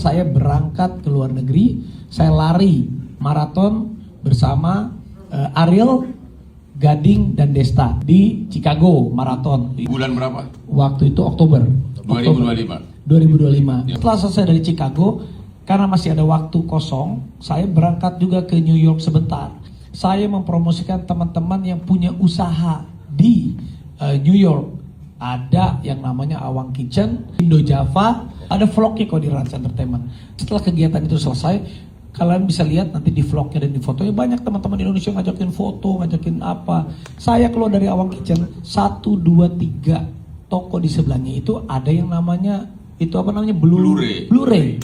Saya berangkat ke luar negeri, saya lari maraton bersama Ariel, Gading, dan Desta di Chicago maraton. Bulan berapa? Waktu itu Oktober 2025. Setelah selesai dari Chicago, karena masih ada waktu kosong, saya berangkat juga ke New York sebentar. Saya mempromosikan teman-teman yang punya usaha di New York. Ada yang namanya Awang Kitchen, Indo Java, ada vlognya kok di Rans Entertainment. Setelah kegiatan itu selesai, kalian bisa lihat nanti di vlognya dan di fotonya banyak teman-teman Indonesia ngajakin foto, ngajakin apa. Saya keluar dari Awang Kitchen, 1, 2, 3 toko di sebelahnya itu ada yang namanya, itu apa namanya? Blu-ray.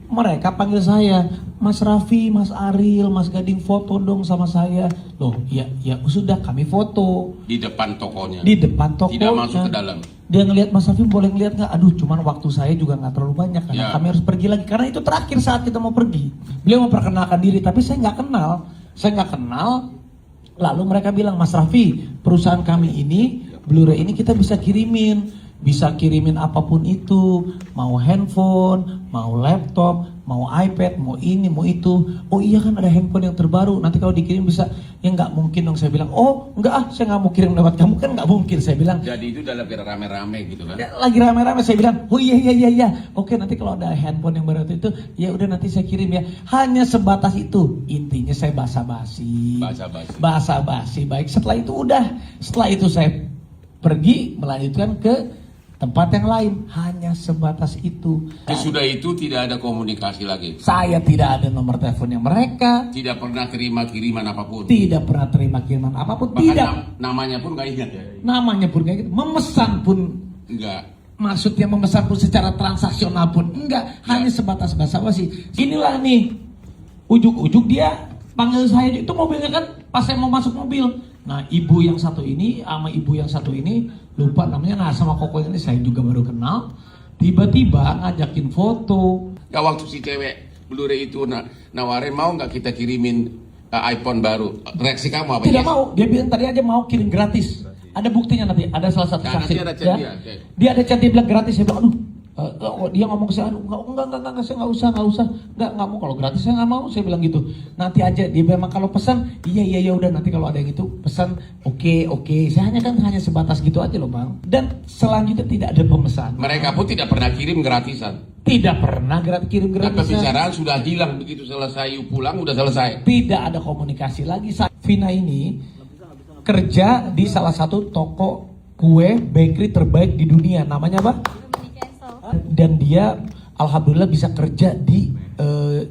Mereka panggil saya, Mas Raffi, Mas Ariel, Mas Gading, foto dong sama saya. Loh, ya sudah, kami foto. Di depan tokonya. Di depan tokonya. Tidak masuk ke dalam. Dia ngelihat, Mas Raffi boleh ngelihat nggak? Aduh, cuman waktu saya juga nggak terlalu banyak karena kami harus pergi lagi. Karena itu terakhir saat kita mau pergi. Beliau memperkenalkan diri, tapi saya nggak kenal. Lalu mereka bilang, Mas Raffi, perusahaan kami ini, Blu-ray ini kita bisa kirimin apapun itu, mau handphone, mau laptop, mau iPad, mau ini, mau itu. Oh iya kan ada handphone yang terbaru, nanti kalau dikirim bisa. Ya nggak mungkin dong, saya bilang. Oh enggak saya nggak mau kirim lewat kamu, kan nggak mungkin, saya bilang. Jadi itu dalam rame-rame gitu kan? Ya, lagi rame-rame, saya bilang, oh iya. Oke, nanti kalau ada handphone yang baru itu, ya udah nanti saya kirim ya. Hanya sebatas itu. Intinya saya basa-basi. Baik, setelah itu saya pergi melanjutkan ke tempat yang lain, hanya sebatas itu. Sesudah itu tidak ada komunikasi lagi. Saya tidak ada nomor teleponnya mereka. Tidak pernah terima kiriman apapun. Tidak pernah terima kiriman apapun. Bahkan Tidak. Namanya pun nggak ingat ya. Namanya pun kayak gitu. Memesan pun Enggak. maksudnya memesan pun secara transaksional pun enggak. Hanya sebatas basa-basi. Inilah nih, ujuk-ujuk dia panggil saya, itu mobilnya kan pas saya mau masuk mobil. Nah, ibu yang satu ini sama ibu yang satu ini lupa namanya, nah sama koko ini saya juga baru kenal. Tiba-tiba ngajakin foto. Ya waktu si cewek Blu-ray itu nawarin, mau nggak kita kirimin iPhone baru? Reaksi kamu apa? Tidak mau. Dia bilang tadi aja mau kirim gratis. Ada buktinya nanti. Ada salah satu saksi. Nanti ada chat dia. Dia ada chat, dia bilang gratis. Saya bilang, dia ngomong ke saya, enggak, saya nggak usah, nggak mau, kalau gratis saya nggak mau, saya bilang gitu. Nanti aja, dia memang kalau pesan, iya udah, nanti kalau ada yang itu pesan, oke, saya hanya sebatas gitu aja loh bang. Dan selanjutnya tidak ada pemesan. Mereka pun tidak pernah kirim gratisan. Tidak pernah kirim Dan gratisan. pembicaraan sudah hilang, begitu selesai pulang udah selesai. Tidak ada komunikasi lagi. Vina ini kerja di salah satu toko kue bakery terbaik di dunia, namanya apa? Dan dia alhamdulillah bisa kerja di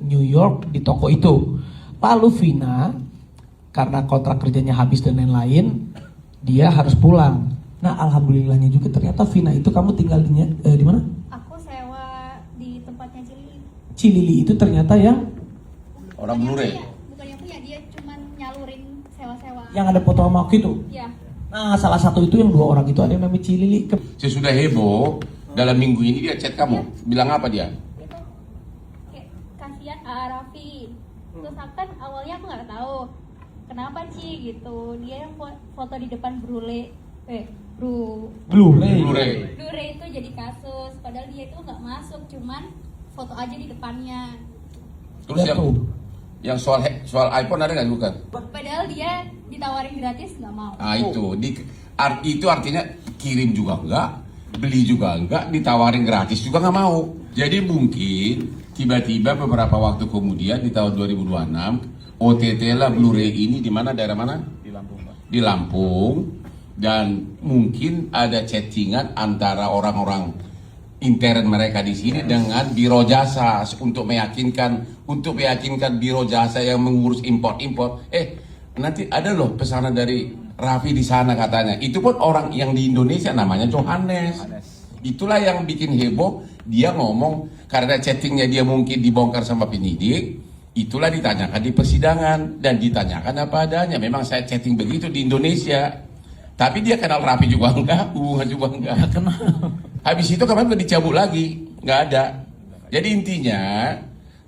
New York di toko itu. Lalu Vina karena kontrak kerjanya habis dan lain-lain, dia harus pulang. Nah alhamdulillahnya juga ternyata Vina itu kamu tinggal di mana? Aku sewa di tempatnya Cilili. Cilili itu ternyata yang Orang Blu-ray. Bukan yang punya, dia cuman nyalurin sewa-sewa. yang ada foto sama aku itu. Iya. Nah salah satu itu yang 2 orang itu ada yang namanya Cilili. Sesudah heboh, dalam minggu ini dia chat kamu. Bilang apa dia? Itu kayak kasihan Raffi. Terus aku kan awalnya aku nggak tahu kenapa Ci gitu. Dia yang foto di depan Blu-ray itu jadi kasus. Padahal dia itu nggak masuk, cuman foto aja di depannya. Terus yang soal iPhone ada nggak bukan? Padahal dia ditawarin gratis nggak mau. Nah itu artinya kirim juga enggak, beli juga enggak, ditawarin gratis juga nggak mau. Jadi mungkin tiba-tiba beberapa waktu kemudian di tahun 2026 OTT lah Blu-ray ini di mana, daerah mana? Di Lampung, Pak. Di Lampung. Dan mungkin ada chattingan antara orang-orang intern mereka di sini dengan biro jasa untuk meyakinkan biro jasa yang mengurus import. Nanti ada loh pesanan dari Raffi di sana katanya. Itu pun orang yang di Indonesia namanya Johannes. Itulah yang bikin heboh. Dia ngomong karena chattingnya dia mungkin dibongkar sama penyidik. Itulah ditanyakan di persidangan dan ditanyakan apa adanya. Memang saya chatting begitu di Indonesia. Tapi dia kenal Raffi juga enggak, hubungan juga enggak. Kenal. Habis itu kemarin udah dicabut lagi, nggak ada. Jadi intinya,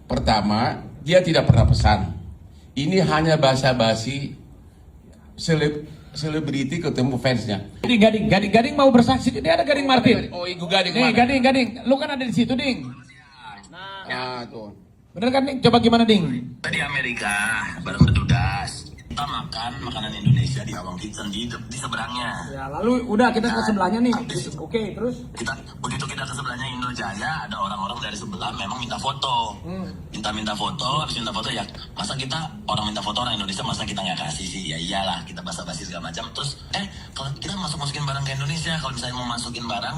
pertama dia tidak pernah pesan. Ini hanya basa-basi selebriti ketemu fansnya. Gading mau bersaksi. Dia ada Gading Martin. Oh, Ibu Gading. Nih, Gading, lu kan ada di situ, Ding. anaknya. tuh. Bener kan Ding? Coba gimana Ding? Tadi Amerika bareng berdudas. Kita makan makanan Indonesia di Awang Kitchen di seberangnya. Ya lalu udah kita ke sebelahnya nih. Oke terus? Begitu kita ke sebelahnya Indojaya, ada orang-orang dari sebelah memang minta foto. Minta foto, habis minta foto ya. Masa kita orang minta foto orang Indonesia, masa kita nggak kasih sih? Ya iyalah, kita basa-basi segala macam. Terus kalau kita masukin barang ke Indonesia, kalau misalnya mau masukin barang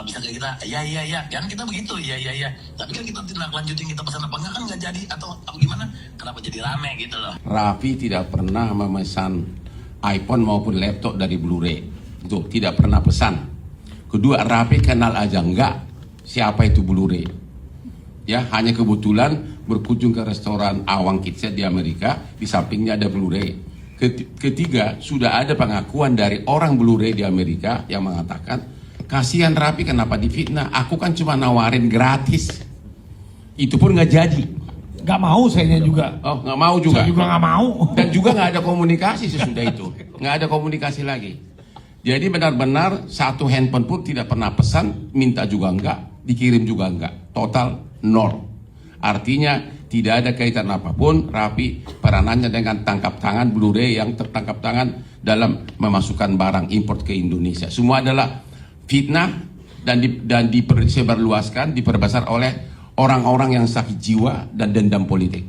bisa kayak kita, iya, kan kita begitu, iya. Tapi kan kita tindak lanjutin, kita pesan apa enggak kan nggak jadi atau apa gimana? Kenapa jadi rame gitu loh? Raffi tidak pernah memesan iPhone maupun laptop dari Blu-ray. Itu tidak pernah pesan. Kedua, Raffi kenal aja enggak siapa itu Blu-ray. Ya, hanya kebetulan berkunjung ke restoran Awang Kitchen di Amerika, di sampingnya ada Blu-ray. Ketiga, sudah ada pengakuan dari orang Blu-ray di Amerika yang mengatakan, kasihan Raffi kenapa difitnah, aku kan cuma nawarin gratis. Itu pun nggak jadi. Gak mau sayanya juga. Oh, nggak mau juga. Saya juga nggak mau. Dan juga nggak ada komunikasi sesudah itu, nggak ada komunikasi lagi. Jadi benar-benar satu handphone pun tidak pernah pesan, minta juga enggak, dikirim juga enggak, total nol. Artinya tidak ada kaitan apapun Raffi peranannya dengan tangkap tangan Blu-ray yang tertangkap tangan dalam memasukkan barang import ke Indonesia. Semua adalah fitnah dan disebarluaskan, diperbesar oleh orang-orang yang sakit jiwa dan dendam politik.